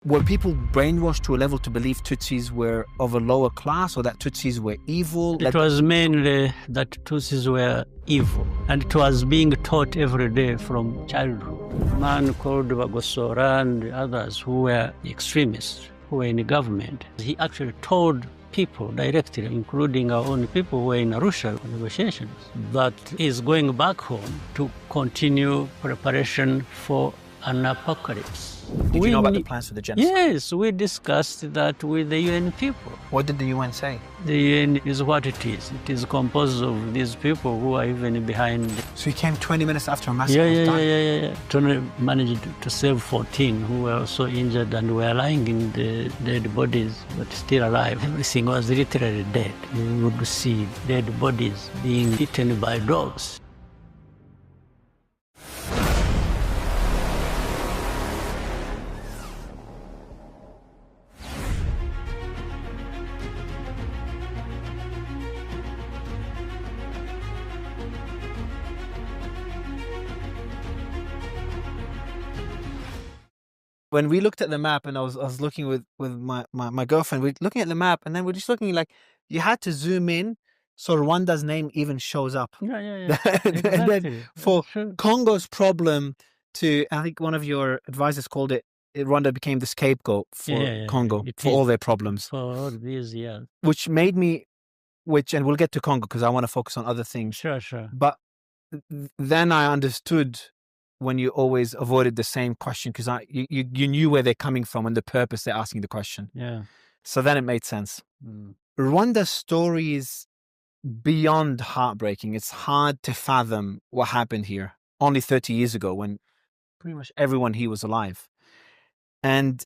were people brainwashed to a level to believe Tutsis were of a lower class, or that Tutsis were evil? It was mainly that Tutsis were evil, and it was being taught every day from childhood. A man called Bagosora and others who were extremists, who were in the government, he actually told people directly, including our own people who were in Arusha negotiations, that he's going back home to continue preparation for an apocalypse. Did you know about the plans for the genocide? Yes, we discussed that with the UN people. What did the UN say? The UN is what it is. It is composed of these people who are even behind. So he came 20 minutes after a massacre was done? Yeah. Tony managed to save 14 who were also injured and were lying in the dead bodies, but still alive. Everything was literally dead. You would see dead bodies being eaten by dogs. When we looked at the map, and I was looking with my girlfriend, we're looking at the map, and then we're just looking like you had to zoom in so Rwanda's name even shows up. Yeah. And Exactly. then for Congo's problem I think one of your advisors called it, Rwanda became the scapegoat for Congo, for all their problems. For all these years. Which made me, and we'll get to Congo because I want to focus on other things. Sure. But then I understood when you always avoided the same question, because you knew where they're coming from and the purpose they're asking the question. Yeah. So then it made sense. Rwanda's story is beyond heartbreaking. It's hard to fathom what happened here only 30 years ago when pretty much everyone here was alive. And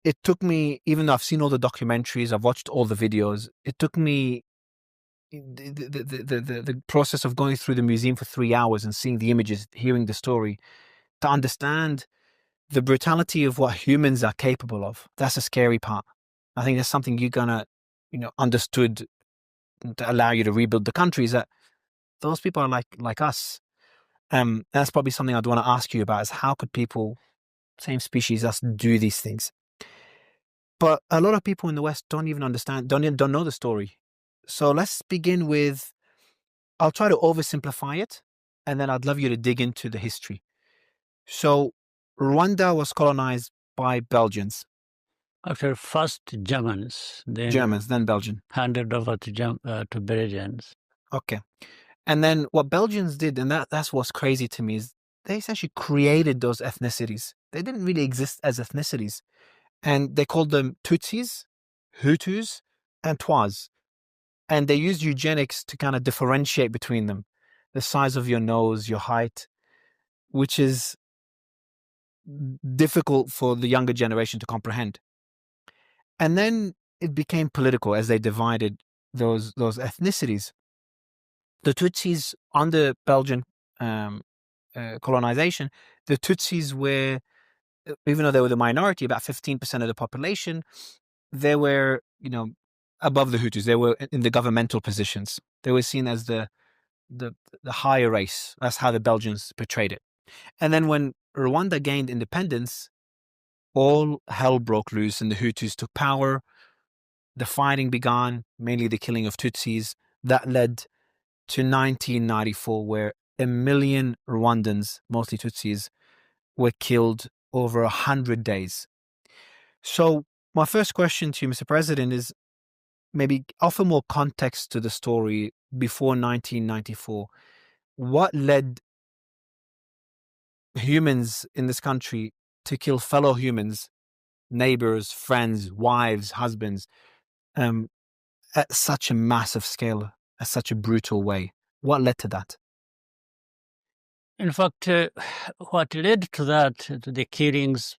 it took me, even though I've seen all the documentaries, I've watched all the videos, it took me the process of going through the museum for 3 hours and seeing the images, hearing the story, to understand the brutality of what humans are capable of. That's a scary part. I think that's something you're gonna, understood to allow you to rebuild the country, is that those people are like us. That's probably something I'd want to ask you about, is how could people, same species, us, do these things? But a lot of people in the West don't even understand, don't know the story. So let's begin with, I'll try to oversimplify it, and then I'd love you to dig into the history. So Rwanda was colonized by Belgians. After first Germans, then Belgian. Handed over to Belgians. Okay. And then what Belgians did, and that's what's crazy to me, is they essentially created those ethnicities. They didn't really exist as ethnicities. And they called them Tutsis, Hutus, and Twas. And they used eugenics to kind of differentiate between them. The size of your nose, your height, which is difficult for the younger generation to comprehend. And then it became political as they divided those ethnicities. The Tutsis, under Belgian colonization, the Tutsis were, even though they were the minority, about 15% of the population, they were, above the Hutus. They were in the governmental positions. They were seen as the higher race. That's how the Belgians portrayed it. And then when Rwanda gained independence, all hell broke loose and the Hutus took power. The fighting began, mainly the killing of Tutsis. That led to 1994, where 1 million Rwandans, mostly Tutsis, were killed over 100 days. So my first question to you, Mr. President, is maybe offer more context to the story before 1994. What led humans in this country to kill fellow humans, neighbors, friends, wives, husbands, at such a massive scale, at such a brutal way? What led to that? In fact, what led to that, to the killings,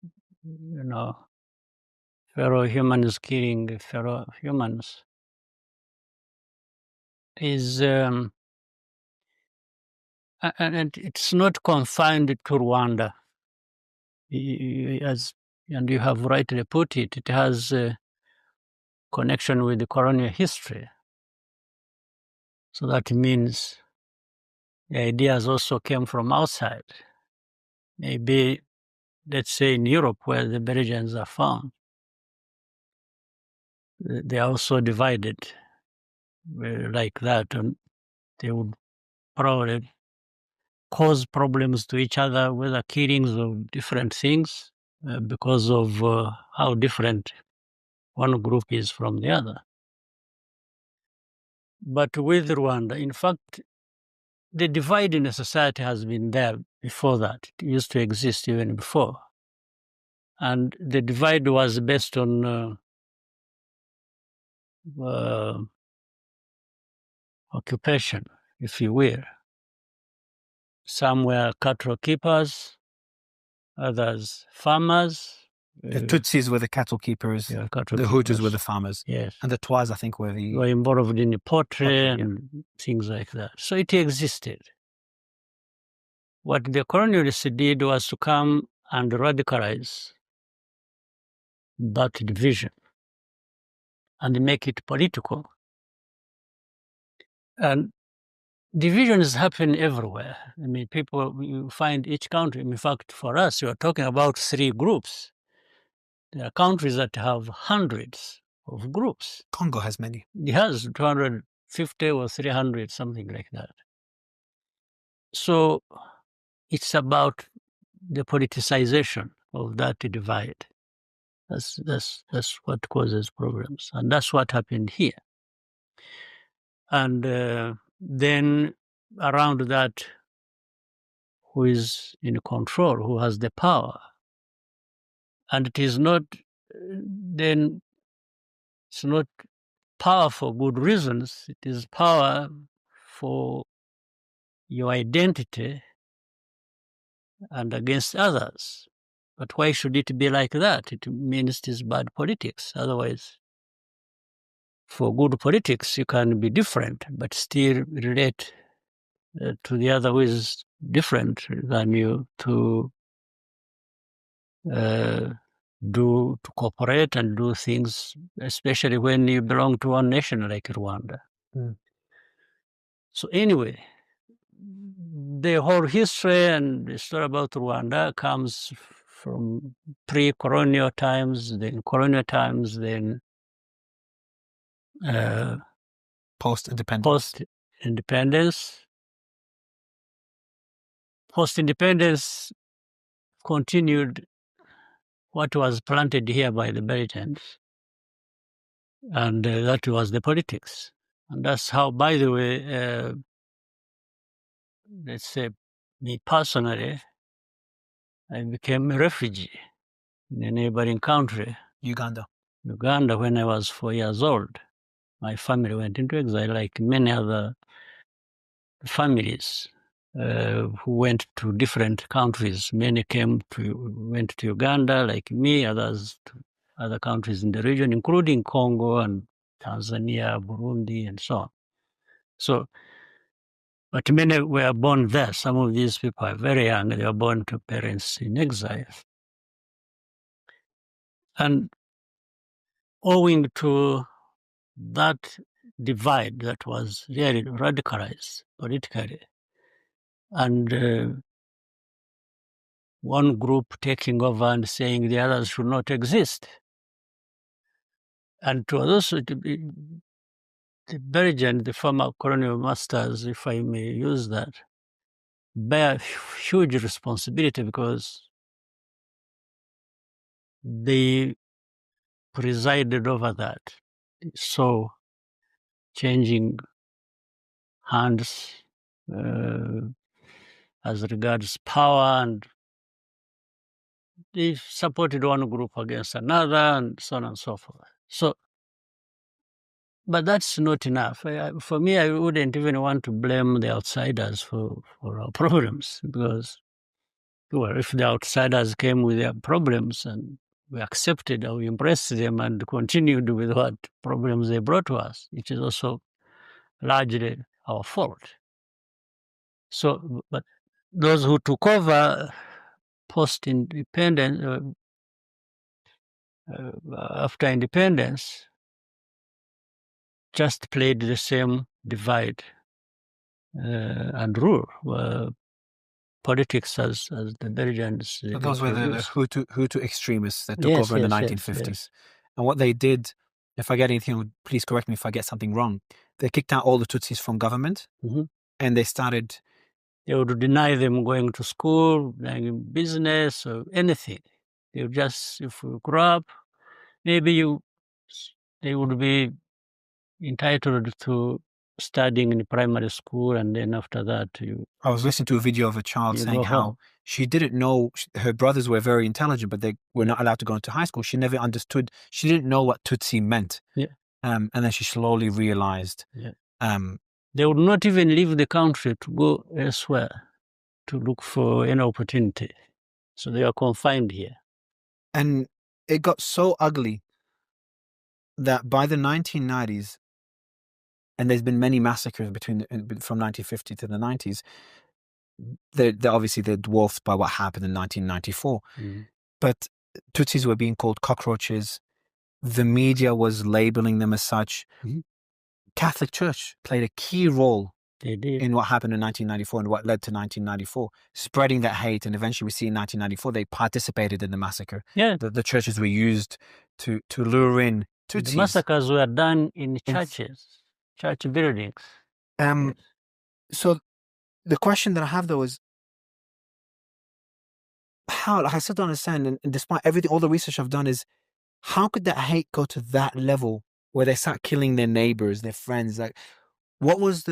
fellow humans killing fellow humans, is, and it's not confined to Rwanda. And you have rightly put it, it has a connection with the colonial history. So that means the ideas also came from outside. Maybe let's say in Europe, where the Belgians are found, they are also divided like that, and they would probably cause problems to each other, whether killings of different things, because of how different one group is from the other. But with Rwanda, in fact, the divide in the society has been there before that. It used to exist even before. And the divide was based on occupation, if you will. Some were cattle keepers, others farmers. The Tutsis were the cattle keepers, the Hutus were the farmers, yes, and the Twas, I think, were involved in the pottery and things like that. So it existed. What the colonialists did was to come and radicalize that division and make it political. And divisions happen everywhere. I mean, you find each country. In fact, for us, you are talking about 3 groups. There are countries that have hundreds of groups. Congo has many. It has 250 or 300, something like that. So it's about the politicization of that divide. That's what causes problems. And that's what happened here. And then around that, who is in control, who has the power. And it is not, then it's not power for good reasons. It is power for your identity and against others. But why should it be like that? It means it is bad politics. Otherwise, for good politics, you can be different, but still relate to the other who is different than you, to cooperate and do things, especially when you belong to one nation like Rwanda. So anyway, the whole history and the story about Rwanda comes from pre-colonial times, then colonial times, then post-independence. Post-independence continued what was planted here by the Belgians, and that was the politics. And that's how, by the way, let's say, me personally, I became a refugee in a neighboring country, Uganda, when I was 4 years old. My family went into exile, like many other families who went to different countries. Many went to Uganda, like me, others to other countries in the region, including Congo and Tanzania, Burundi, and so on. So, but many were born there. Some of these people are very young. They were born to parents in exile. And owing to that divide that was really radicalized politically, and one group taking over and saying the others should not exist. And to others, the Belgian, the former colonial masters, if I may use that, bear huge responsibility because they presided over that. So changing hands as regards power, and they supported one group against another, and so on and so forth. So, but that's not enough. For me, I wouldn't even want to blame the outsiders for our problems, because, well, if the outsiders came with their problems and we accepted or we embraced them and continued with what problems they brought to us, it is also largely our fault. So, but those who took over post-independence, after independence, just played the same divide and rule. politics as the Belgians. So those were the introduced. Hutu extremists that took Yes, over in the yes, 1950s. yes. And what they did, if I get anything, please correct me if I get something wrong. They kicked out all the Tutsis from government, and they started. They would deny them going to school, doing business, or anything. They would just, if you grow up, maybe they would be entitled to studying in primary school, and then after that, I was listening to a video of a child saying how she didn't know her brothers were very intelligent, but they were not allowed to go into high school. She never understood. She didn't know what Tutsi meant. Yeah. And then she slowly realized. Yeah. They would not even leave the country to go elsewhere to look for any opportunity. So they are confined here. And it got so ugly that by the 1990s, and there's been many massacres from 1950 to the 90s. They're obviously they're dwarfed by what happened in 1994. But Tutsis were being called cockroaches. The media was labeling them as such. Catholic Church played a key role in what happened in 1994 and what led to 1994, spreading that hate. And eventually we see in 1994, they participated in the massacre. Yeah. The churches were used to lure in Tutsis. The massacres were done in churches, church buildings. So the question that I have though is, how, I still don't understand, and despite everything, all the research I've done is, how could that hate go to that level where they start killing their neighbors, their friends? Like, what was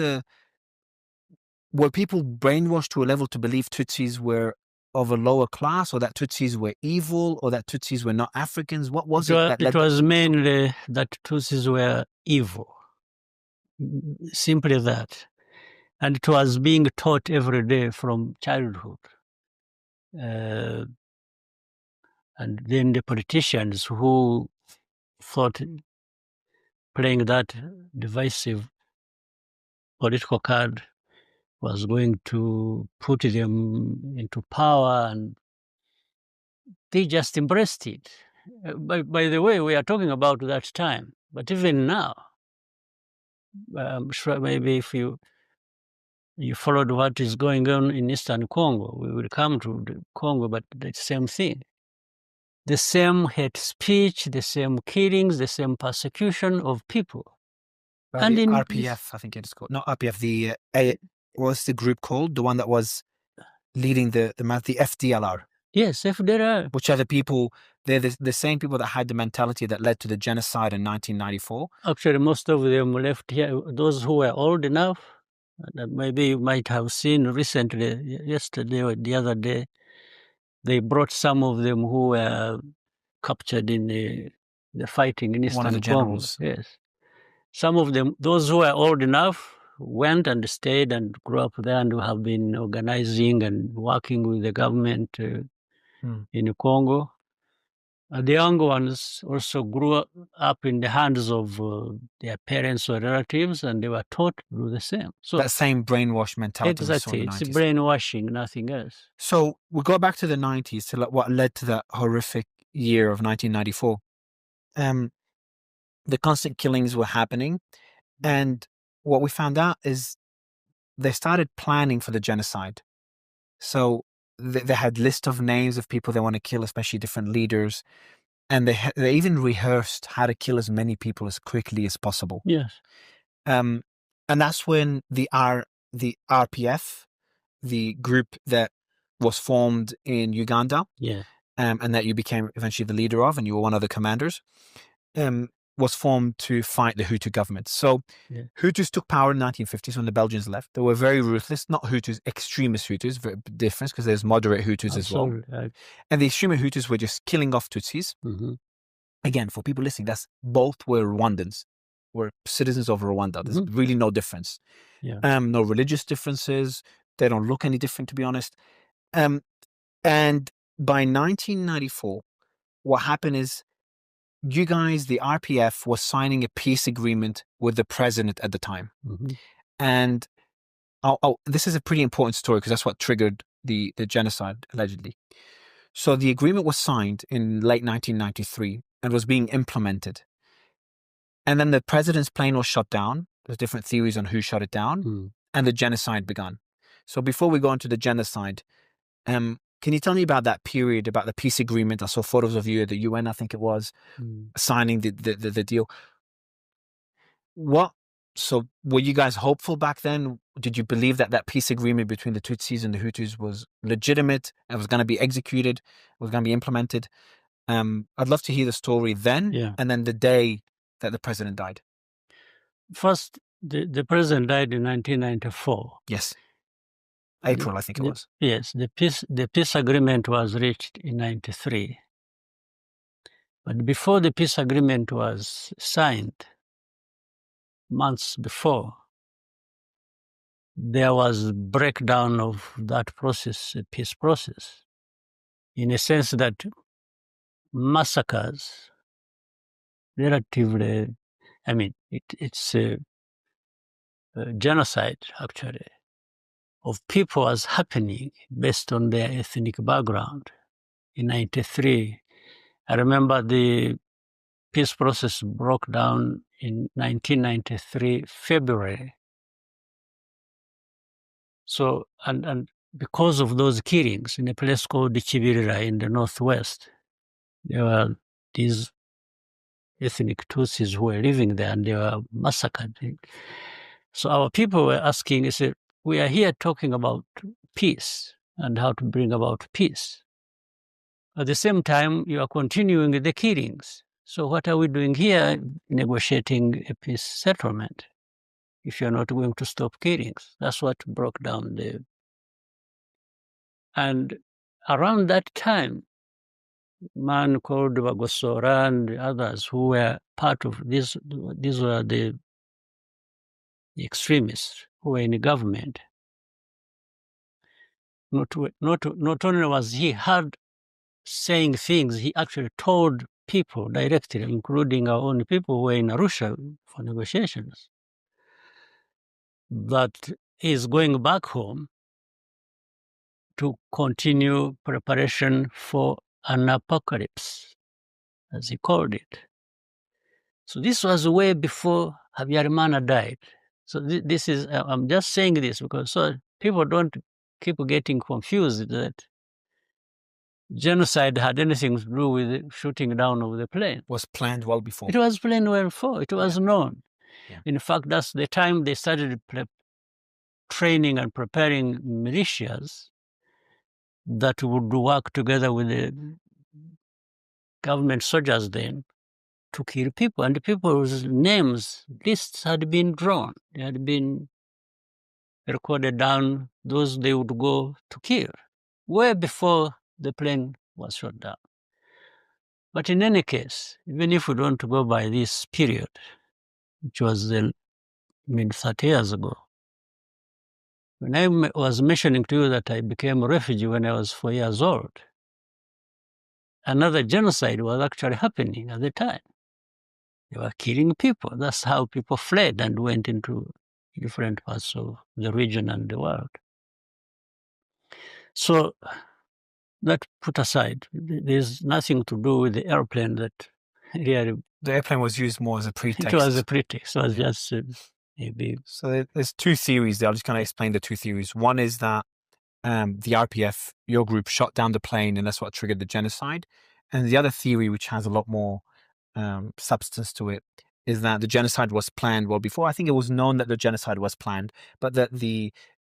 were people brainwashed to a level to believe Tutsis were of a lower class, or that Tutsis were evil, or that Tutsis were not Africans? What was it that led? It was mainly that Tutsis were evil. Simply that. And it was being taught every day from childhood. And then the politicians who thought playing that divisive political card was going to put them into power, and they just embraced it. By the way, we are talking about that time, but even now, I'm sure maybe if you followed what is going on in Eastern Congo, we will come to the Congo, but the same thing. The same hate speech, the same killings, the same persecution of people. And in RPF, I think it is called. Not RPF, what's the group called? The one that was leading the FDLR. Yes, FDLR. Which are the people, they're the same people that had the mentality that led to the genocide in 1994. Actually, most of them left here, those who were old enough. Maybe you might have seen recently, yesterday or the other day, they brought some of them who were captured in the fighting in Eastern Congo. One of the generals. Yes. Some of them, those who were old enough, went and stayed and grew up there and have been organizing and working with the government in Congo. The young ones also grew up in the hands of their parents or relatives, and they were taught to do the same. So that same brainwash mentality. Exactly, it's brainwashing, nothing else. So we go back to the 90s, to what led to that horrific year of 1994. The constant killings were happening, and what we found out is they started planning for the genocide. So they had list of names of people they want to kill, especially different leaders, and they even rehearsed how to kill as many people as quickly as possible. Yes. And that's when the RPF, the group that was formed in Uganda, and that you became eventually the leader of, and you were one of the commanders, was formed to fight the Hutu government. So Hutus took power in the 1950s when the Belgians left. They were very ruthless, not Hutus, extremist Hutus, very different because there's moderate Hutus as well. And the extremist Hutus were just killing off Tutsis. Again, for people listening, both were Rwandans, were citizens of Rwanda. There's really no difference. No religious differences. They don't look any different, to be honest. And by 1994, what happened is, you guys, the RPF, was signing a peace agreement with the president at the time. And this is a pretty important story because that's what triggered the genocide, allegedly. So the agreement was signed in late 1993 and was being implemented. And then the president's plane was shot down. There's different theories on who shot it down. And the genocide began. So before we go into the genocide, Can you tell me about that period, about the peace agreement? I saw photos of you at the UN, I think it was, signing the deal. So were you guys hopeful back then? Did you believe that that peace agreement between the Tutsis and the Hutus was legitimate and was going to be executed, was going to be implemented? I'd love to hear the story then, and then the day that the president died. First, the president died in 1994. Yes. April, I think it was. Yes, the peace agreement was reached in 93. But before the peace agreement was signed, months before, there was breakdown of that process, the peace process, in a sense that massacres, relatively, I mean, it's a genocide, actually, of people was happening based on their ethnic background. In 93, I remember the peace process broke down in 1993, February. So, and because of those killings in a place called 𝗘𝗏𝗧 in the northwest, there were these ethnic Tutsis who were living there and they were massacred. So our people were asking, they said, we are here talking about peace and how to bring about peace. At the same time, you are continuing the killings. So what are we doing here negotiating a peace settlement if you're not going to stop killings? That's what broke down the... And around that time, a man called 𝗚 and others who were part of this, these were the extremists who were in the government. Not only was he heard saying things, he actually told people directly, including our own people who were in Arusha for negotiations, that he's going back home to continue preparation for an apocalypse, as he called it. So this was way before Habyarimana died. So this is, I'm just saying this because so people don't keep getting confused that genocide had anything to do with the shooting down of the plane. Was planned well before. It was planned well before. It was known. Yeah. In fact, that's the time they started training and preparing militias that would work together with the government soldiers then to kill people. And the people's names, lists had been drawn. They had been recorded down, those they would go to kill, way before the plane was shot down. But in any case, even if we don't go by this period, which was 30 years ago, when I was mentioning to you that I became a refugee when I was 4 years old, another genocide was actually happening at the time. They were killing people. That's how people fled and went into different parts of the region and the world. So that put aside, there's nothing to do with the airplane that really... The airplane was used more as a pretext. It was a pretext. It was just maybe... So there's two theories there. I'll just kind of explain the two theories. One is that the RPF, your group, shot down the plane and that's what triggered the genocide. And the other theory, which has a lot more substance to it, is that the genocide was planned well before. I think it was known that the genocide was planned, but that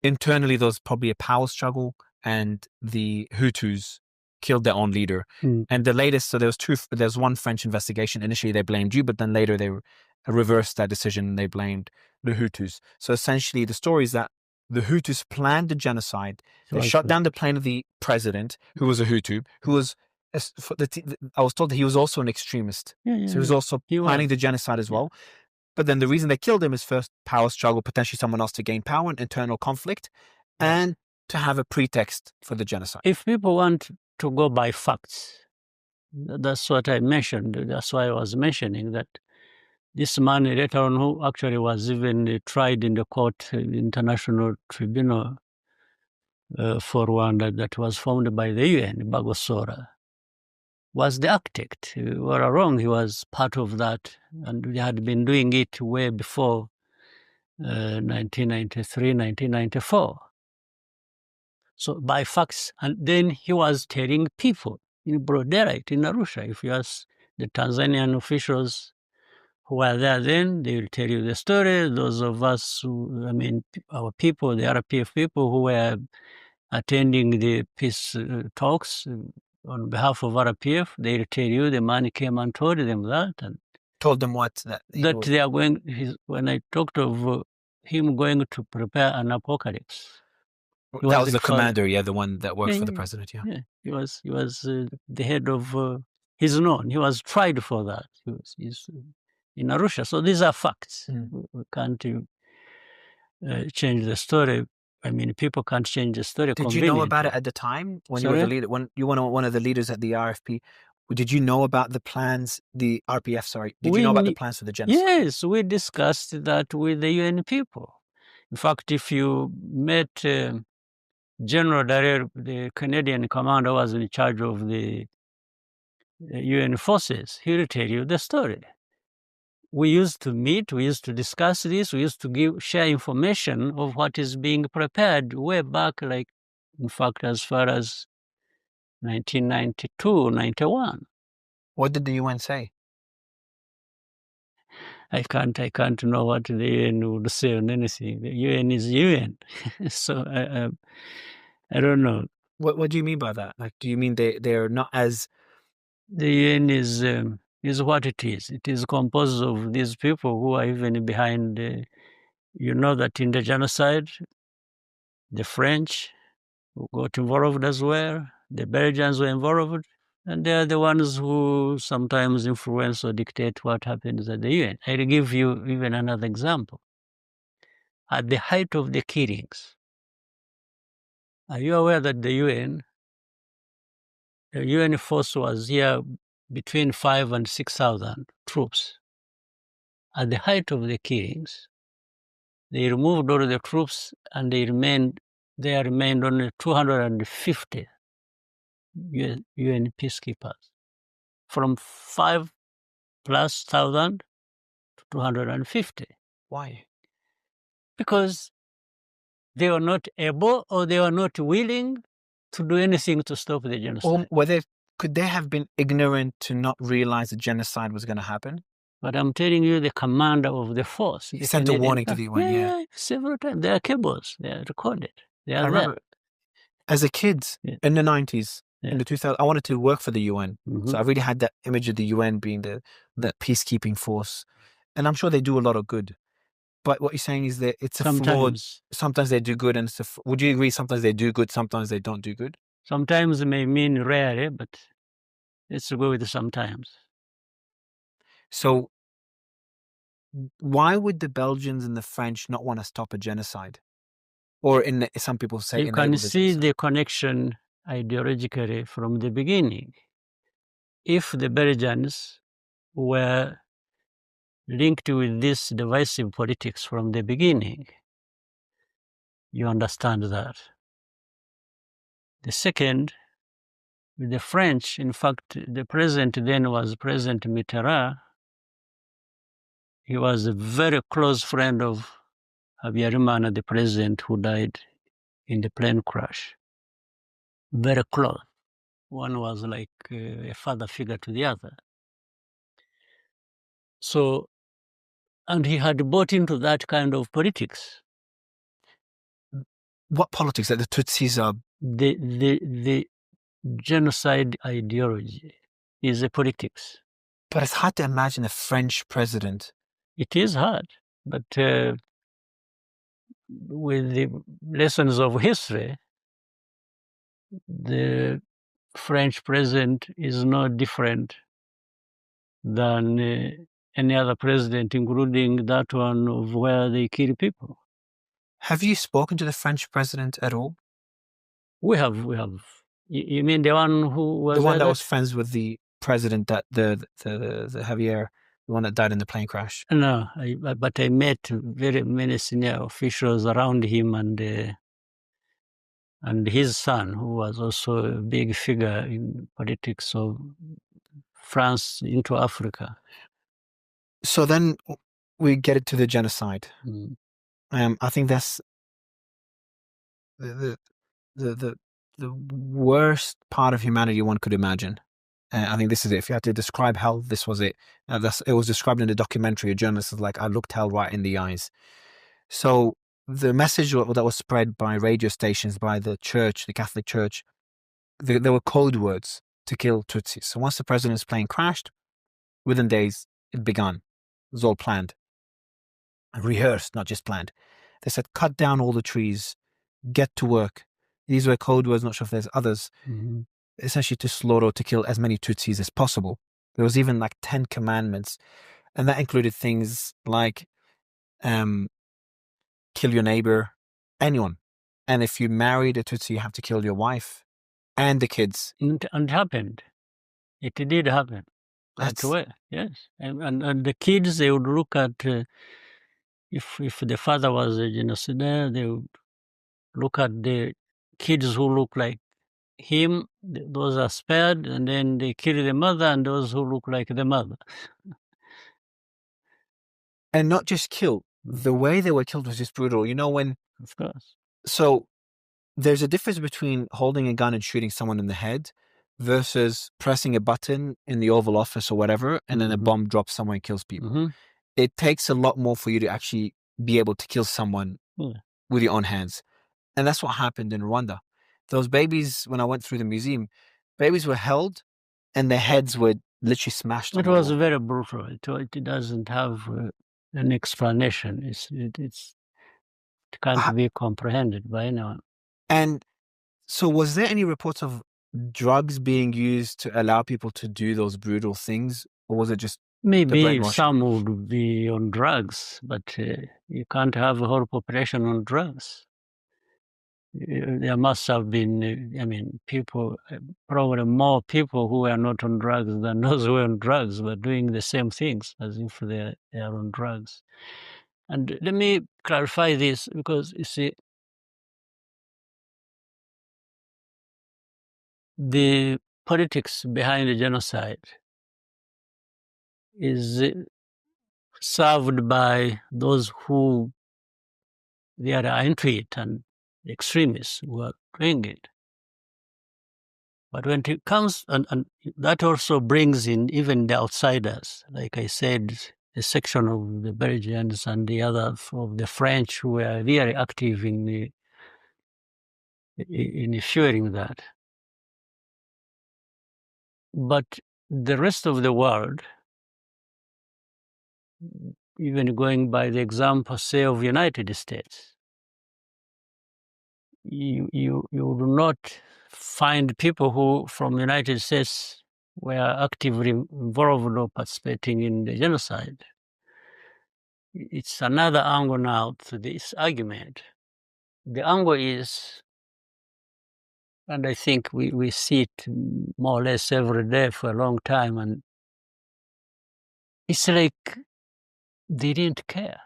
internally there was probably a power struggle and the Hutus killed their own leader. And the latest, so there's one French investigation. Initially they blamed you, but then later they reversed that decision and they blamed the Hutus. So essentially the story is that the Hutus planned the genocide. They shot down the plane of the president, who was a Hutu, who was, I was told that he was also an extremist. So he was also planning the genocide as well. But then the reason they killed him is first power struggle, potentially someone else to gain power and internal conflict, and to have a pretext for the genocide. If people want to go by facts, that's what I mentioned. That's why I was mentioning that this man later on, who actually was even tried in the court, international tribunal for Rwanda that was formed by the UN, Bagosora, was the architect. We were wrong, he was part of that, and we had been doing it way before 1993, 1994. So by fax, and then he was telling people in broad daylight in Arusha. If you ask the Tanzanian officials who were there then, they will tell you the story. Those of us who, our people, the RPF people who were attending the peace talks on behalf of RPF, they will tell you the man came and told them that. And Told them what? That they are going, when I talked of him going to prepare an apocalypse. That was the commander, the one that works for the president, He was the head of, he's known, he was tried for that. He's in Arusha. So these are facts. We can't change the story. People can't change the story. Did you know about it at the time when you were the leader? When you were one of the leaders at the RFP, did you know about the plans, the RPF, sorry? Did you know about the plans for the genocide? Yes, we discussed that with the UN people. In fact, if you met General Dallaire, the Canadian commander, was in charge of the UN forces, he will tell you the story. We used to meet, we used to discuss this, we used to share information of what is being prepared way back, like, in fact, as far as 1992, 91. What did the UN say? I can't know what the UN would say on anything. The UN is UN. So I don't know. What do you mean by that? Like, do you mean they're not as... The UN is what it is. It is composed of these people who are even behind, you know that in the genocide, the French who got involved as well, the Belgians were involved, and they are the ones who sometimes influence or dictate what happens at the UN. I'll give you even another example. At the height of the killings, are you aware that the UN force was here between 5,000 and 6,000 troops? At the height of the killings, they removed all the troops and there remained only 250 UN peacekeepers, from 5,000+ to 250. Why? Because they were not able or they were not willing to do anything to stop the genocide. Or could they have been ignorant to not realize the genocide was going to happen? But I'm telling you, the commander of the force, he sent a warning to the UN. Several times. There are cables. They are recorded. They are I remember as a kid in the 90s, in the 2000s, I wanted to work for the UN. So I really had that image of the UN being the peacekeeping force. And I'm sure they do a lot of good. But what you're saying is that it's a flawed. Sometimes they do good, and would you agree? Sometimes they do good, sometimes they don't do good. Sometimes it may mean rarely, but let's go with sometimes. So, why would the Belgians and the French not want to stop a genocide? Or some people say you can see the connection ideologically from the beginning. If the Belgians were linked with this divisive politics from the beginning, you understand that. The second, with the French, in fact, the president then was President Mitterrand. He was a very close friend of Habyarimana, the president who died in the plane crash. Very close. One was like a father figure to the other. So, and he had bought into that kind of politics. What politics? That the Tutsis are... The genocide ideology is a politics. But it's hard to imagine a French president. It is hard, but with the lessons of history, the French president is no different than any other president, including that one of where they kill people. Have you spoken to the French president at all? We have. You mean the one who was... The one that was friends with the president, that the Javier, the one that died in the plane crash? No, but I met very many senior officials around him and his son, who was also a big figure in politics of France into Africa. So then we get it to the genocide. I think that's the the worst part of humanity one could imagine. I think this is it. If you had to describe hell, this was it. It was described in the documentary. A journalist was like, I looked hell right in the eyes. So the message that was spread by radio stations, by the church, the Catholic Church, there were code words to kill Tutsis. So once the president's plane crashed, within days, it began. It was all planned. Rehearsed, not just planned. They said, cut down all the trees, get to work. These were code words, not sure if there's others. Mm-hmm. Essentially to slaughter, to kill as many Tutsis as possible. There was even like 10 commandments. And that included things like kill your neighbor, anyone. And if you married a Tutsi, you have to kill your wife and the kids. And it happened. It did happen. That way, yes. And the kids, they would look at, if the father was a genocidaire, they would look at the kids who look like him, those are spared, and then they kill the mother and those who look like the mother. And not just kill. The way they were killed was just brutal. You know, when... Of course. So there's a difference between holding a gun and shooting someone in the head versus pressing a button in the Oval Office or whatever, and then a bomb drops somewhere and kills people. Mm-hmm. It takes a lot more for you to actually be able to kill someone with your own hands. And that's what happened in Rwanda. Those babies, when I went through the museum, babies were held and their heads were literally smashed. It was very brutal. It doesn't have an explanation. It can't be comprehended by anyone. And so was there any reports of drugs being used to allow people to do those brutal things? Or was it just maybe some would be on drugs, but you can't have a whole population on drugs. There must have been, people, probably more people who are not on drugs than those who are on drugs, but doing the same things as if they are on drugs. And let me clarify this, because you see, the politics behind the genocide is served by those who they are into it and extremists who are doing it. But when it comes, and that also brings in even the outsiders, like I said, a section of the Belgians and the other of the French who are very active in fueling that. But the rest of the world, even going by the example, say, of United States, you do not find people who from United States were actively involved or participating in the genocide. It's another angle now to this argument. The angle is, and I think we see it more or less every day for a long time, and it's like they didn't care.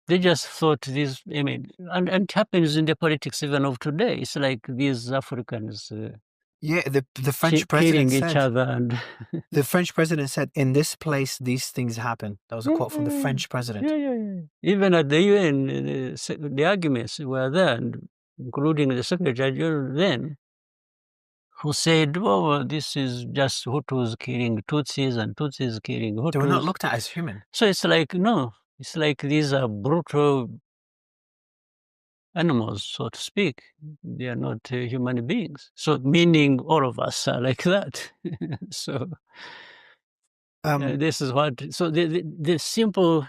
They just thought this, and it happens in the politics even of today. It's like these Africans the French president killing each other. And the French president said, in this place, these things happen. That was a quote from the French president. Yeah. Even at the UN, the arguments were there, including the Secretary General then, who said, well, this is just Hutus killing Tutsis and Tutsis killing Hutus. They were not looked at as human. So it's like, no. It's like these are brutal animals, so to speak. They are not human beings. So meaning all of us are like that. So this is what... So the simple...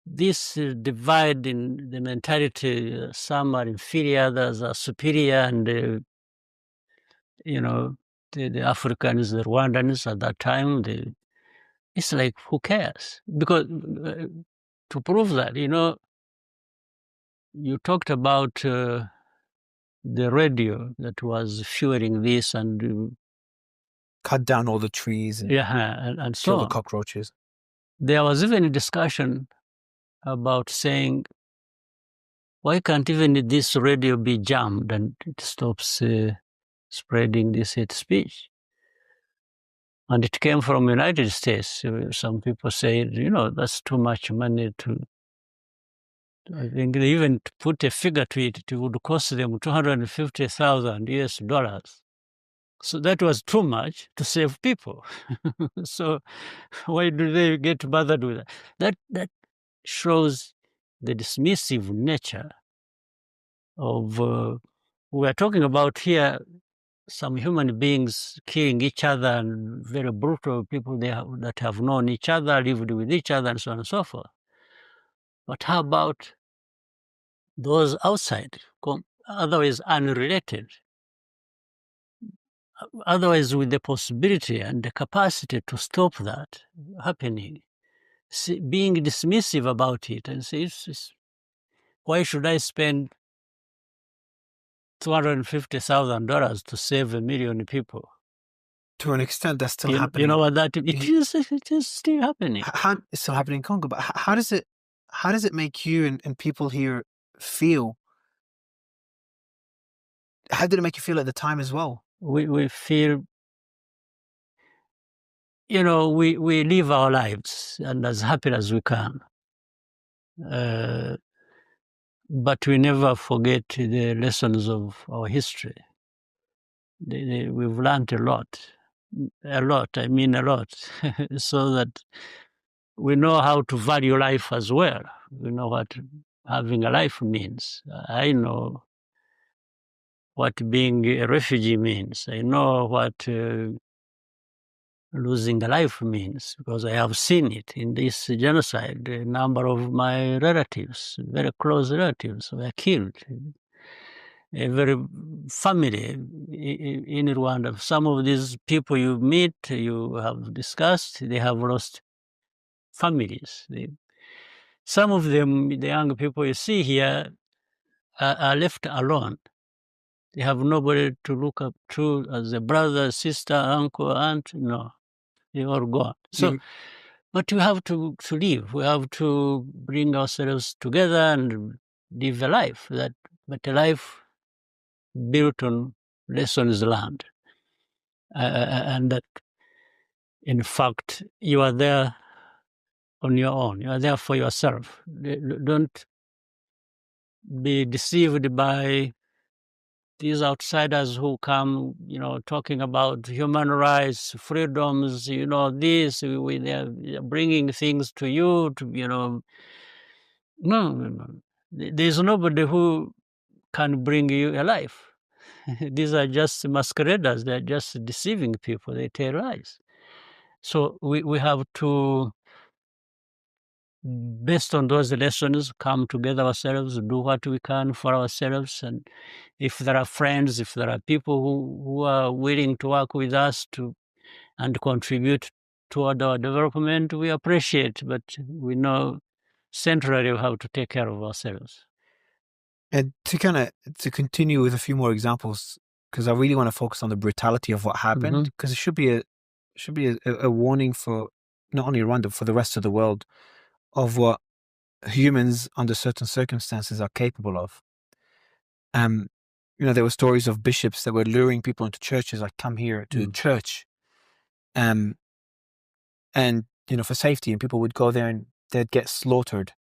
This divide in the mentality, some are inferior, others are superior, and, the Africans, the Rwandans at that time, it's like, who cares? Because to prove that, you talked about the radio that was fueling this and cut down all the trees and, and so kill the cockroaches. There was even a discussion about saying, why can't even this radio be jammed and it stops spreading this hate speech? And it came from the United States. Some people say, that's too much money to I think they even put a figure to it. It would cost them $250,000. So that was too much to save people. So why do they get bothered with that? That shows the dismissive nature of, we are talking about here, some human beings killing each other, and very brutal people that have known each other, lived with each other, and so on and so forth. But how about those outside, otherwise unrelated, otherwise with the possibility and the capacity to stop that happening, being dismissive about it and say, why should I spend $250,000 to save 1 million people? To an extent, that's still You happening. know what that it is still happening. It's still happening in Congo, but how does it make you and people here feel? How did it make you feel at the time as well? We feel, we live our lives and as happy as we can. But we never forget the lessons of our history. We've learned a lot, I mean a lot, so that we know how to value life as well. We know what having a life means. I know what being a refugee means. I know what losing a life means, because I have seen it in this genocide. A number of my relatives, very close relatives, were killed. A very family in Rwanda. Some of these people you meet, you have discussed, they have lost families. Some of them, the young people you see here, are left alone. They have nobody to look up to as a brother, sister, uncle, aunt. No, they're all gone. So, but we have to live. We have to bring ourselves together and live a life, but a life built on lessons learned. And that, in fact, you are there on your own. You are there for yourself. Don't be deceived by these outsiders who come, talking about human rights, freedoms, this, they're bringing things to you, no. There's nobody who can bring you a life. These are just masqueraders. They're just deceiving people. They tell lies. So we have to, based on those lessons, come together ourselves, do what we can for ourselves. And if there are friends, if there are people who are willing to work with us and contribute toward our development, we appreciate, but we know centrally we have to take care of ourselves. And to continue with a few more examples, because I really want to focus on the brutality of what happened, because it should be a warning for not only Rwanda, but for the rest of the world, of what humans under certain circumstances are capable of. There were stories of bishops that were luring people into churches, like, come here to church, and for safety, and people would go there and they'd get slaughtered.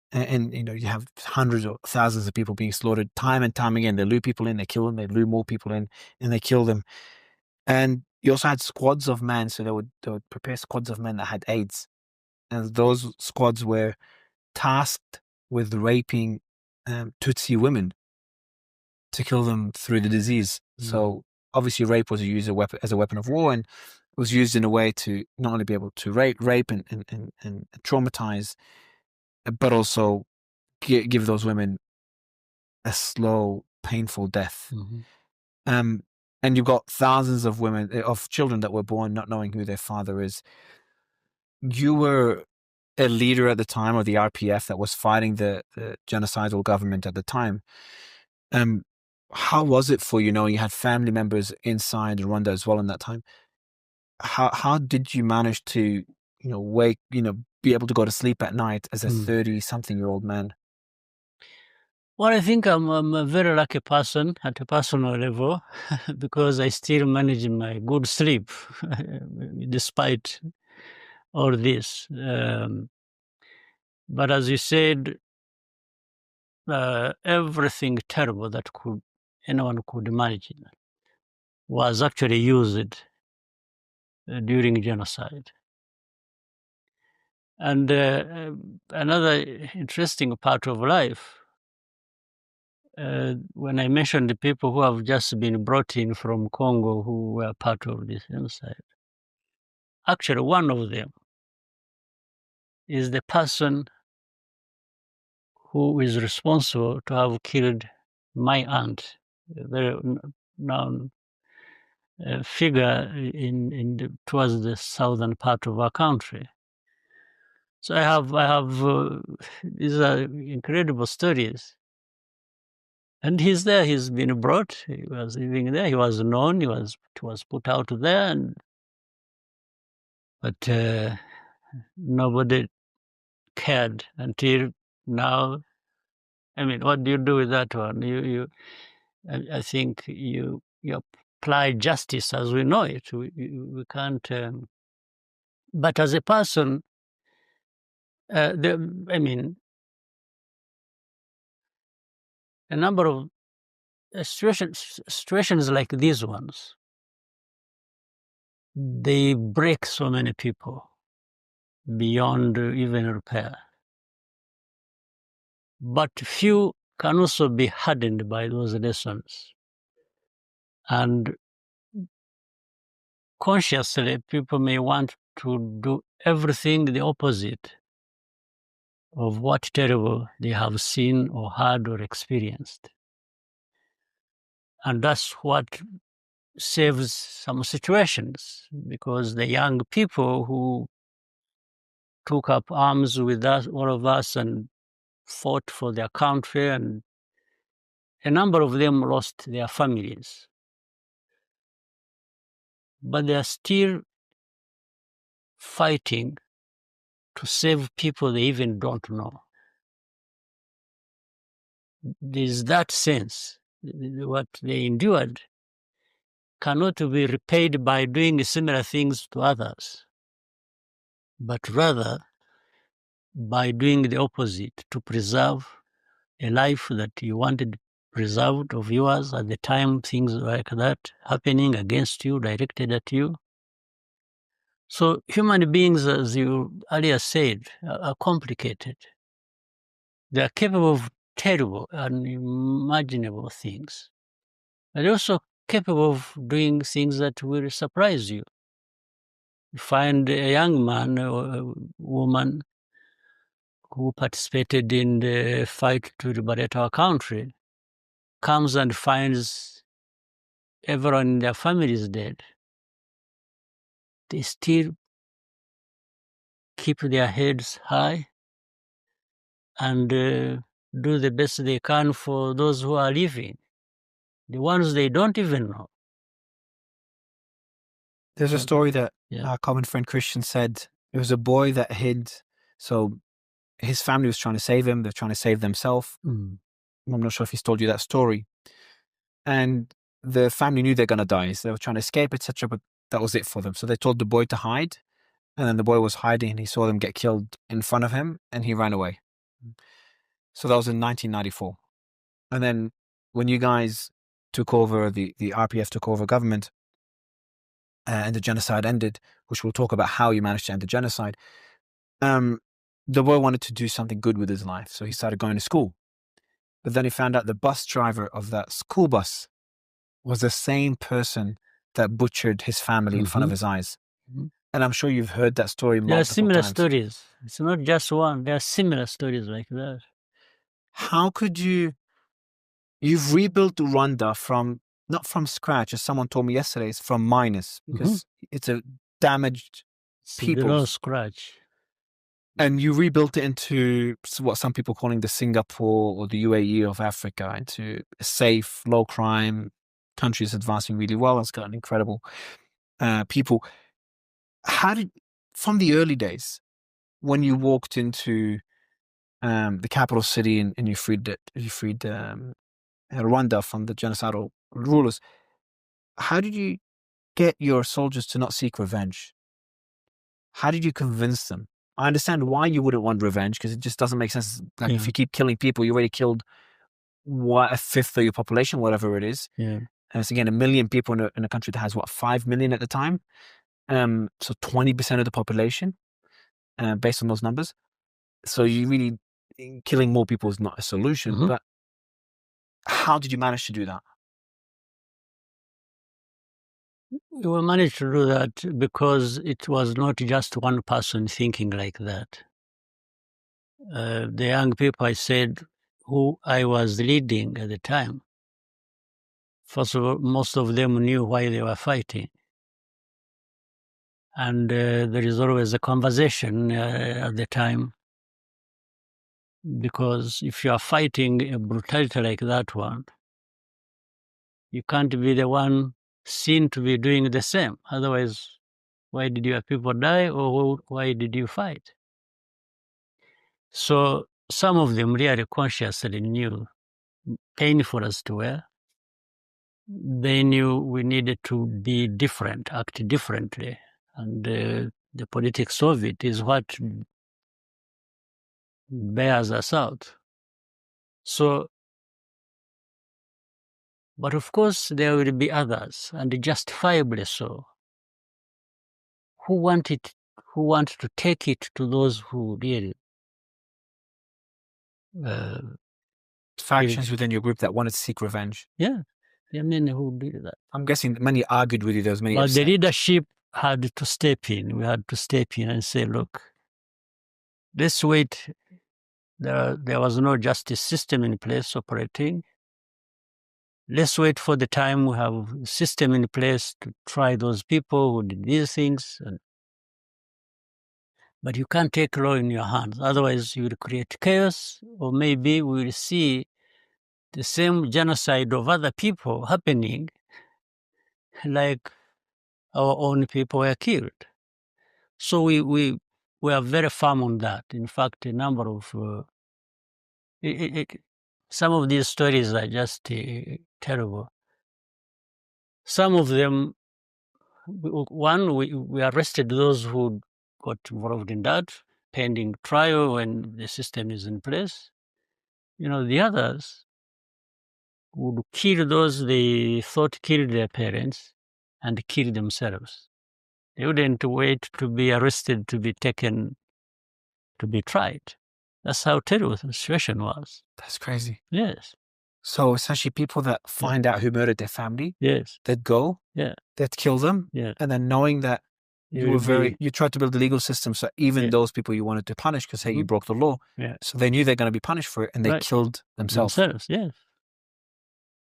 And you have hundreds or thousands of people being slaughtered time and time again. They lure people in, they kill them, they lure more people in, and they kill them. And you also had squads of men, so they would prepare squads of men that had AIDS, and those squads were tasked with raping Tutsi women to kill them through the disease. So obviously rape was used as a weapon of war, and it was used in a way to not only be able to rape and traumatize, but also give those women a slow, painful death. And you've got thousands of children that were born not knowing who their father is. You were a leader at the time of the RPF that was fighting the genocidal government at the time. How was it for you, knowing you had family members inside Rwanda as well in that time? How did you manage to, be able to go to sleep at night as a 30-something-year-old man? Well, I think I'm a very lucky person at a personal level because I still manage my good sleep despite all this. But as you said, everything terrible that anyone could imagine was actually used during genocide. And another interesting part of life, when I mentioned the people who have just been brought in from Congo who were part of this genocide, actually one of them is the person who is responsible to have killed my aunt, a very known figure towards the southern part of our country. So I have these are incredible stories. And he's there. He's been brought. He was living there. He was known. He was put out there, but nobody cared until now. I mean, what do you do with that one? I think you apply justice as we know it. We can't. But as a person, a number of situations like these ones, they break so many people beyond even repair. But few can also be hardened by those lessons. And consciously, people may want to do everything the opposite of what terrible they have seen or heard or experienced. And that's what saves some situations, because the young people who took up arms with us, all of us, and fought for their country, and a number of them lost their families. But they are still fighting to save people they even don't know. There's that sense. What they endured cannot be repaid by doing similar things to others, but rather by doing the opposite, to preserve a life that you wanted preserved of yours at the time things like that happening against you, directed at you. So human beings, as you earlier said, are complicated. They are capable of terrible, unimaginable things, but also capable of doing things that will surprise you. You find a young man or a woman who participated in the fight to liberate our country, comes and finds everyone in their family is dead. They still keep their heads high and do the best they can for those who are living, the ones they don't even know. There's a story that our common friend Christian said. It was a boy that hid. So his family was trying to save him. They're trying to save themselves. I'm not sure if he's told you that story. And the family knew they're going to die. So they were trying to escape, etc. But that was it for them. So they told the boy to hide. And then the boy was hiding and he saw them get killed in front of him and he ran away. So that was in 1994. And then when you guys took over, the RPF took over government, and the genocide ended, which we'll talk about how you managed to end the genocide, the boy wanted to do something good with his life. So he started going to school. But then he found out the bus driver of that school bus was the same person that butchered his family in front of his eyes. And I'm sure you've heard that story multiple times. There are similar stories. It's not just one. There are similar stories like that. How could you've rebuilt Rwanda not from scratch, as someone told me yesterday, it's from minus, because it's a damaged people. No scratch. And you rebuilt it into what some people are calling the Singapore or the UAE of Africa, into a safe, low crime country that's advancing really well. It's got an incredible people. From the early days, when you walked into the capital city and you freed Rwanda from the genocidal rulers, how did you get your soldiers to not seek revenge? How did you convince them? I understand why you wouldn't want revenge, because it just doesn't make sense. Like, if Yeah. you keep killing people, you already killed a fifth of your population, whatever it is. Yeah. And it's, again, 1 million people in a country that has, what, 5 million at the time? So 20% of the population, based on those numbers. So you really, killing more people is not a solution. Mhm. But how did you manage to do that? We managed to do that because it was not just one person thinking like that. The young people, I said, who I was leading at the time, first of all, most of them knew why they were fighting. And there is always a conversation at the time, because if you are fighting a brutality like that one, you can't be the one seen to be doing the same. Otherwise, why did your people die, or why did you fight? So some of them really consciously knew, painful as to where, they knew we needed to be different, act differently. And the politics of it is what bears us out. So, but of course there will be others, and justifiably so, who want to take it to those who really Factions within your group that wanted to seek revenge. yeah, there are many who did that. I'm guessing many argued with you. There was many. But the leadership had to step in. We had to step in and say, look, let's wait. There was no justice system in place operating. Let's wait for the time we have a system in place to try those people who did these things. But you can't take law in your hands. Otherwise, you will create chaos, or maybe we will see the same genocide of other people happening, like our own people were killed. So we are very firm on that. In fact, a number of some of these stories are just terrible. Some of them, one, we arrested those who got involved in that, pending trial when the system is in place. The others would kill those they thought killed their parents and kill themselves. They wouldn't wait to be arrested to be taken to be tried. That's how terrible the situation was. That's crazy. Yes. So essentially, people that find out who murdered their family, Yes. they'd go, they'd kill them, and then knowing that you tried to build a legal system so even those people you wanted to punish, because hey, you broke the law, so they knew they're going to be punished for it, and they killed themselves. Yes.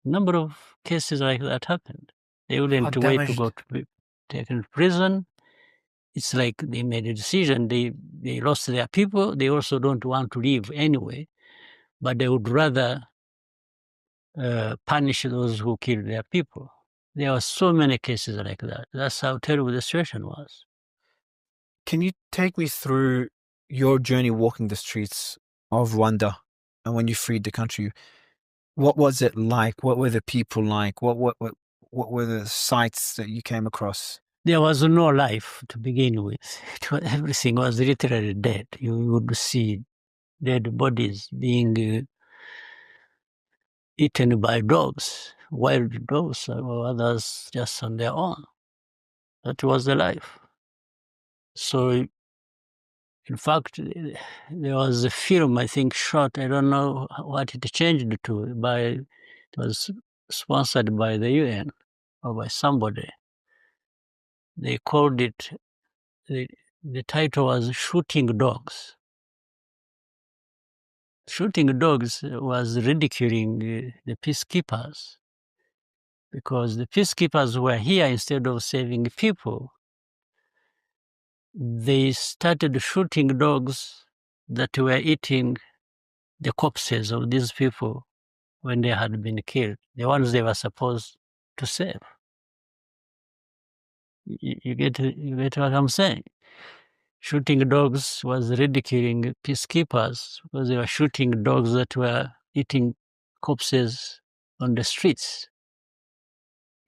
A number of cases like that happened. They wouldn't wait to go to be taken to prison. It's like they made a decision. They lost their people. They also don't want to leave anyway, but they would rather punish those who killed their people. There are so many cases like that. That's how terrible the situation was. Can you take me through your journey walking the streets of Rwanda and when you freed the country? What was it like? What were the people like? What were the sights that you came across? There was no life to begin with. Everything was literally dead. You would see dead bodies being eaten by dogs, wild dogs, or others just on their own. That was the life. So, in fact, there was a film, I think, shot, I don't know what it changed to, it was sponsored by the UN or by somebody. They called it, the title was Shooting Dogs. Shooting Dogs was ridiculing the peacekeepers, because the peacekeepers were here instead of saving people. They started shooting dogs that were eating the corpses of these people when they had been killed, the ones they were supposed to save. You get what I'm saying? Shooting dogs was ridiculing peacekeepers because they were shooting dogs that were eating corpses on the streets.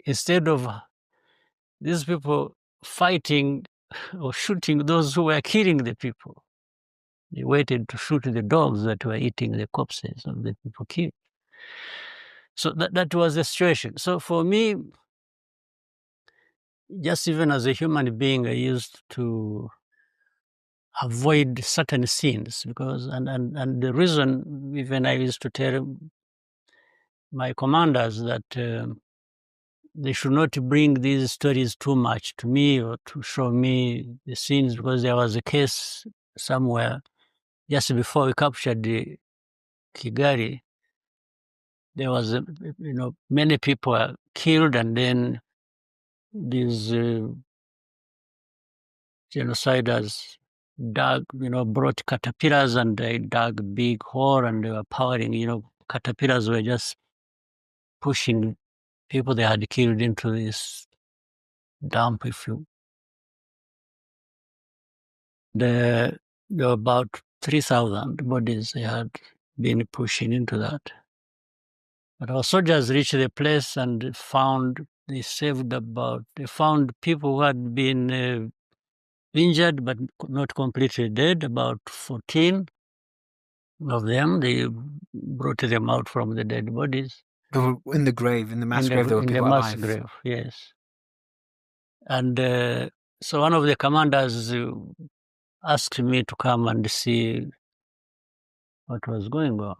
Instead of these people fighting or shooting those who were killing the people, They waited to shoot the dogs that were eating the corpses of the people killed. So that was the situation. So for me, just even as a human being, I used to avoid certain scenes because, and the reason, even I used to tell my commanders that they should not bring these stories too much to me or to show me the scenes, because there was a case somewhere just before we captured the Kigali. There was, many people were killed, and then these genociders brought caterpillars, and they dug a big hole, and they were powering, caterpillars were just pushing people they had killed into this dump, there were about 3,000 bodies they had been pushing into that. But our soldiers reached the place and they found people who had been injured but not completely dead, about 14 of them. They brought them out from the dead bodies. They were in the grave, in the mass grave, there were people alive. In the mass grave, yes. And so one of the commanders asked me to come and see what was going on.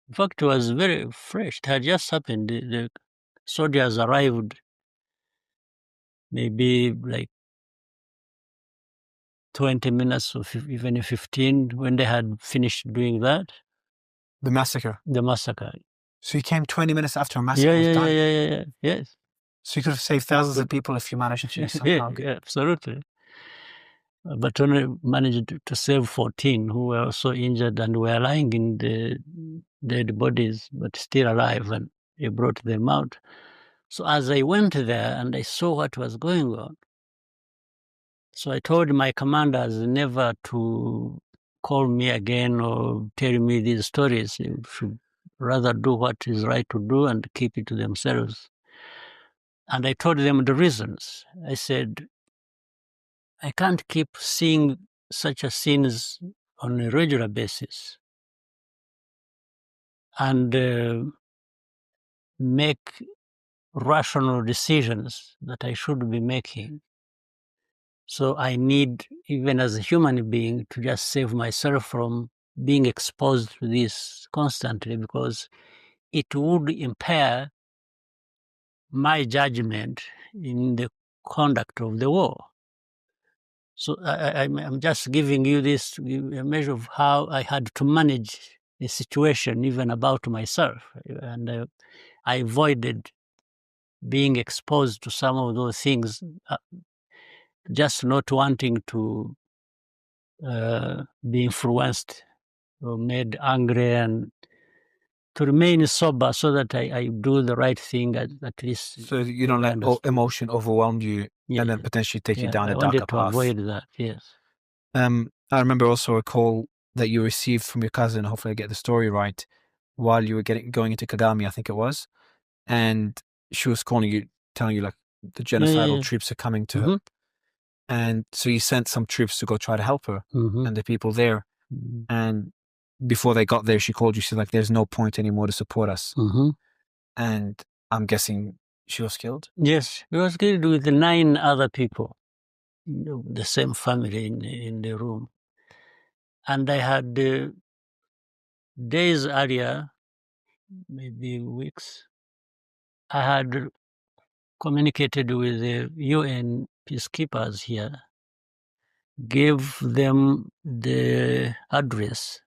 In fact, it was very fresh. It had just happened. The soldiers arrived maybe like 20 minutes or even 15 when they had finished doing that. The massacre? The massacre. So you came 20 minutes after a massacre was done? Yeah, yes. So you could have saved thousands of people if you managed to somehow. Yeah, absolutely. But only managed to save 14 who were also injured and were lying in the dead bodies, but still alive, and they brought them out. So as I went there and I saw what was going on, so I told my commanders never to call me again or tell me these stories. They should rather do what is right to do and keep it to themselves. And I told them the reasons. I said, I can't keep seeing such a scenes on a regular basis and make rational decisions that I should be making. So I need, even as a human being, to just save myself from being exposed to this constantly, because it would impair my judgment in the conduct of the war. So I'm just giving you this to give a measure of how I had to manage the situation, even about myself. And I avoided being exposed to some of those things, just not wanting to be influenced or made angry, and to remain sober so that I do the right thing at least. So you don't let emotion overwhelm you and then potentially take you down a darker path. I wanted to avoid that, yes. I remember also a call that you received from your cousin, hopefully I get the story right, while you were going into Kagame, I think it was, and she was calling you, telling you like the genocidal troops are coming to her. And so you sent some troops to go try to help her and the people there. And before they got there, she called you, she said like, there's no point anymore to support us. And I'm guessing she was killed? Yes, she was killed with 9 other people, the same family in the room. And I had days earlier, maybe weeks, I had communicated with the UN peacekeepers here, gave them the address,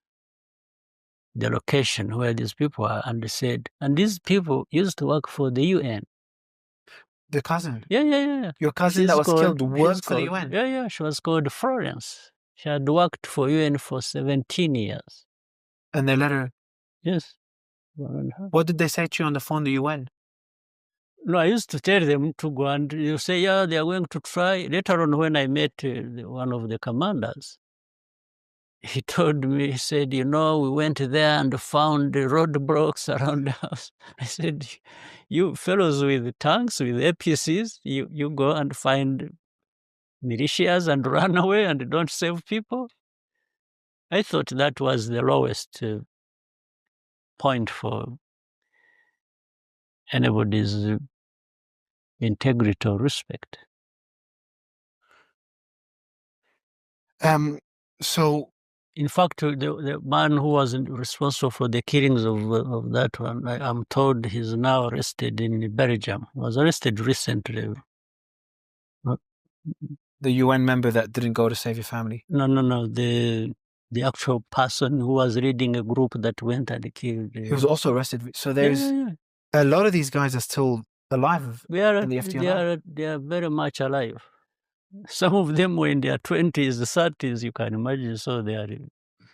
the location where these people are, and they said, and these people used to work for the UN. The cousin? Yeah. Your cousin that was killed worked for the UN? Yeah, she was called Florence. She had worked for UN for 17 years. And they let her? Yes. What did they say to you on the phone, the UN? No, I used to tell them to go, and you say, yeah, they are going to try. Later on, when I met one of the commanders, he told me, he said, we went there and found the roadblocks around the house. I said, you fellows with tanks, with APCs, you go and find militias and run away and don't save people? I thought that was the lowest point for anybody's integrity or respect. So, in fact, the man who was responsible for the killings of that one, I'm told he's now arrested in Belgium. He was arrested recently. the UN member that didn't go to save your family? No. The actual person who was leading a group that went and killed. He was also arrested. So there's a lot of these guys are still alive in the FDLR. They are very much alive. Some of them were in their 20s, 30s, you can imagine. So they are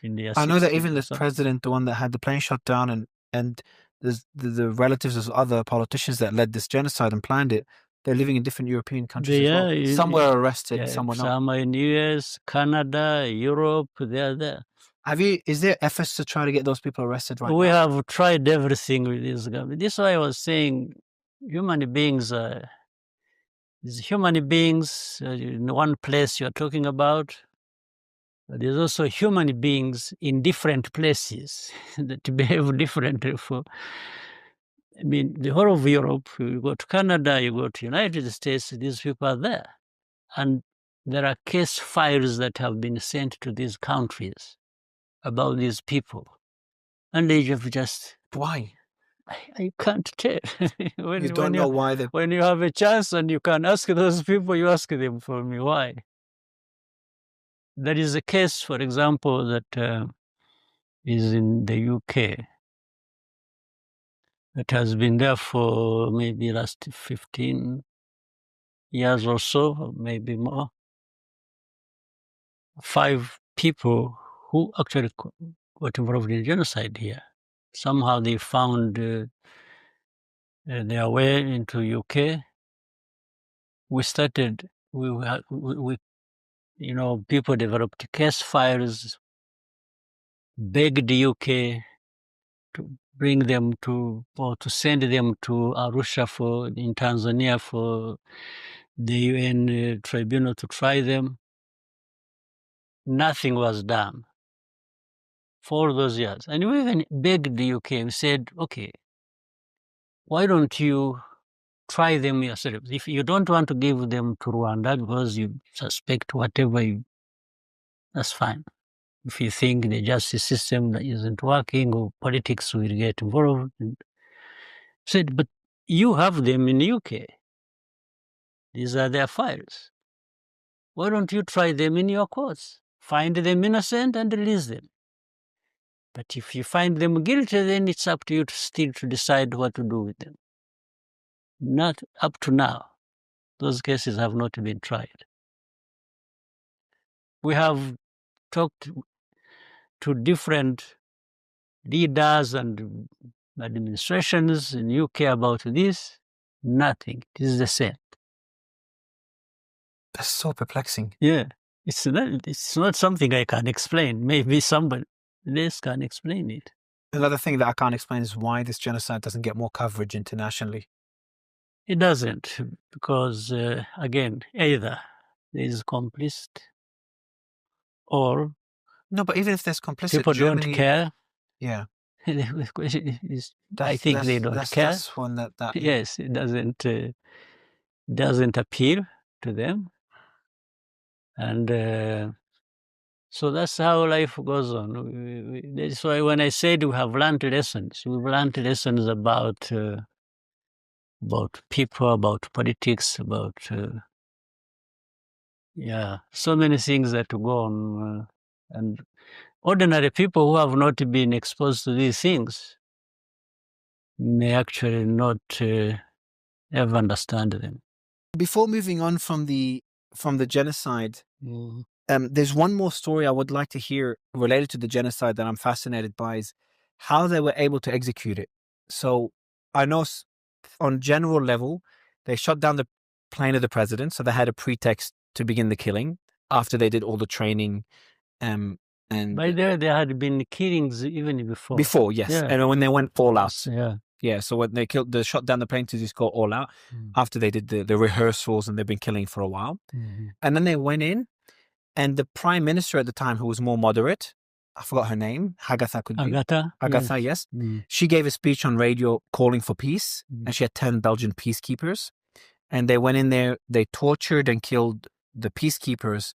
in their 60s. I know that even the president, the one that had the plane shot down, and the relatives of other politicians that led this genocide and planned it, they're living in different European countries as well. Some were arrested, some were not. Some are in US, Canada, Europe, they are there. Is there efforts to try to get those people arrested right now? We have tried everything with this government. This is why I was saying human beings in one place you're talking about. But there's also human beings in different places that behave differently. The whole of Europe, you go to Canada, you go to United States, these people are there. And there are case files that have been sent to these countries about these people. And they have just... Why? I can't tell. You don't know why. When you have a chance and you can ask those people, you ask them for me why. There is a case, for example, that is in the UK that has been there for maybe last 15 years or so, maybe more. 5 people who actually got involved in genocide here. Somehow they found their way into UK. People developed case files, begged the UK to bring them or to send them to Arusha in Tanzania for the UN tribunal to try them. Nothing was done for those years. And we even begged the UK and said, okay, why don't you try them yourselves? If you don't want to give them to Rwanda because you suspect whatever, that's fine. If you think the justice system isn't working or politics will get involved. Said, but you have them in the UK. These are their files. Why don't you try them in your courts? Find them innocent and release them. But if you find them guilty, then it's up to you to decide what to do with them. Not up to now. Those cases have not been tried. We have talked to different leaders and administrations in UK about this. Nothing. It is the same. That's so perplexing. Yeah. It's not something I can explain. Maybe somebody else can explain it. Another thing that I can't explain is why this genocide doesn't get more coverage internationally. It doesn't, because, again, either there is complicit or... No, but even if there's complicit, people don't care. Yeah. The question is, I think they don't care. That's one that... Yes, it doesn't appeal to them. And so that's how life goes on. That's why when I said we have learned lessons, we've learned lessons about people, about politics, about so many things that go on. And ordinary people who have not been exposed to these things may actually not ever understand them. Before moving on from the genocide, there's one more story I would like to hear related to the genocide that I'm fascinated by, is how they were able to execute it. So I know on general level, they shot down the plane of the president, so they had a pretext to begin the killing after they did all the training. And by there had been killings even before. Before, yes. Yeah. And when they went all out. Yeah. Yeah, so when they shot down the plane to just go all out, after they did the rehearsals and they've been killing for a while. And then they went in, and the prime minister at the time, who was more moderate, I forgot her name, Hagatha could be. Agatha? Agatha, yes. Mm. She gave a speech on radio calling for peace, and she had 10 Belgian peacekeepers. And they went in there, they tortured and killed the peacekeepers,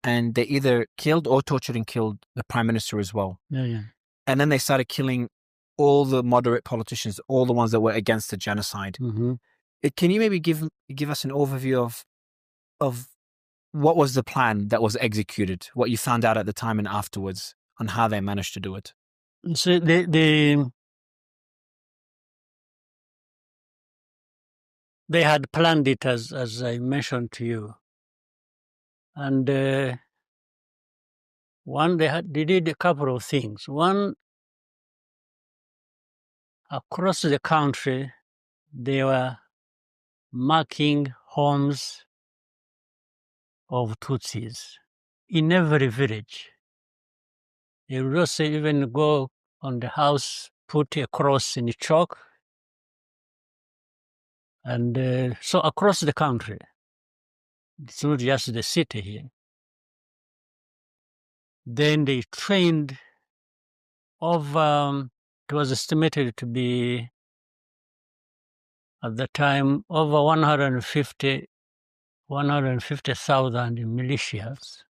and they either killed or tortured and killed the prime minister as well. Yeah. And then they started killing all the moderate politicians, all the ones that were against the genocide. Can you maybe give us an overview of what was the plan that was executed, what you found out at the time and afterwards, on how they managed to do it? So they had planned it as I mentioned to you, and they did a couple of things. One, across the country, they were marking homes of Tutsis in every village. They would also even go on the house, put a cross in the chalk, and so across the country. It's not just the city here. Then they trained over, it was estimated to be, at the time, over 150,000 militias,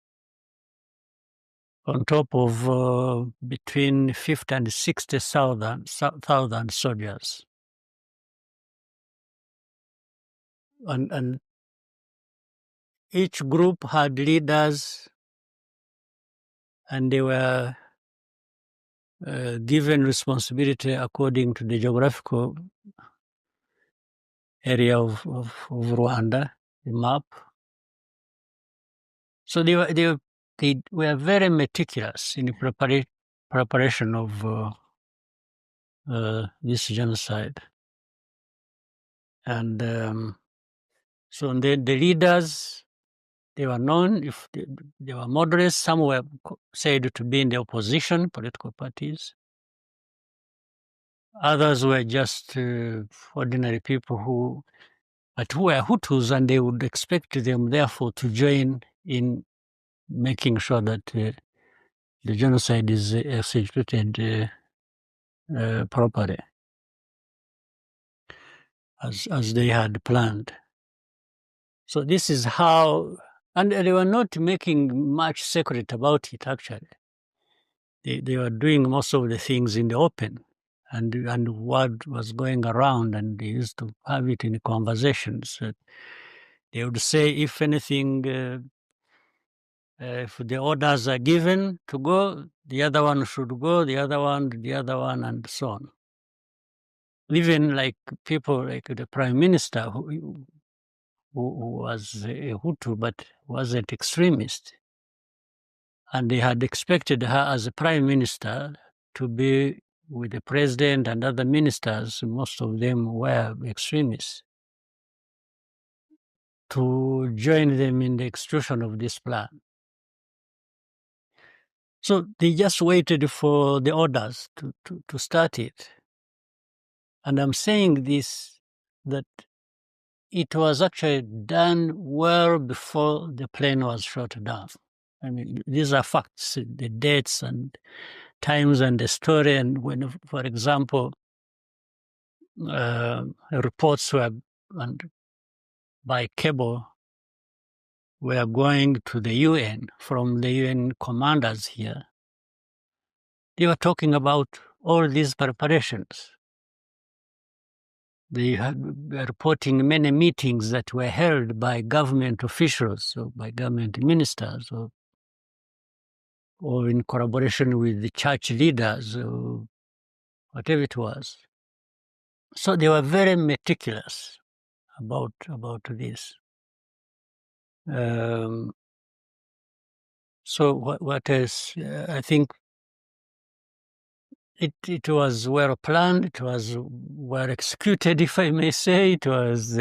on top of between 50 and 60,000 soldiers. And each group had leaders, and they were given responsibility according to the geographical area of Rwanda, the map. So they were very meticulous in the preparation of this genocide. And so the leaders, they were known. If they were moderates, some were said to be in the opposition, political parties. Others were just ordinary people who were Hutus, and they would expect them, therefore, to join in making sure that the genocide is executed properly, as they had planned. So this is how, and they were not making much secret about it, actually. They were doing most of the things in the open, and what was going around, and they used to have it in conversations. They would say, if anything, if the orders are given to go, the other one should go, the other one, and so on. Even like people like the prime minister, who was a Hutu but wasn't extremist, and they had expected her as a prime minister to be with the president and other ministers, most of them were extremists, to join them in the execution of this plan. So they just waited for the orders to start it. And I'm saying this, that it was actually done well before the plane was shot down. I mean, these are facts, the dates and times and the story. And when, for example, reports were by cable were going to the UN from the UN commanders here, they were talking about all these preparations. They were reporting many meetings that were held by government officials or by government ministers or in collaboration with the church leaders or whatever it was. So they were very meticulous about this. So what else? I think it was well planned. It was well executed, if I may say. It was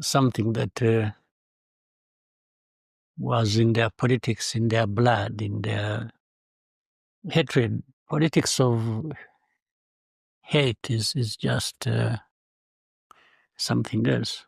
something that was in their politics, in their blood, in their hatred. Politics of hate is just something else.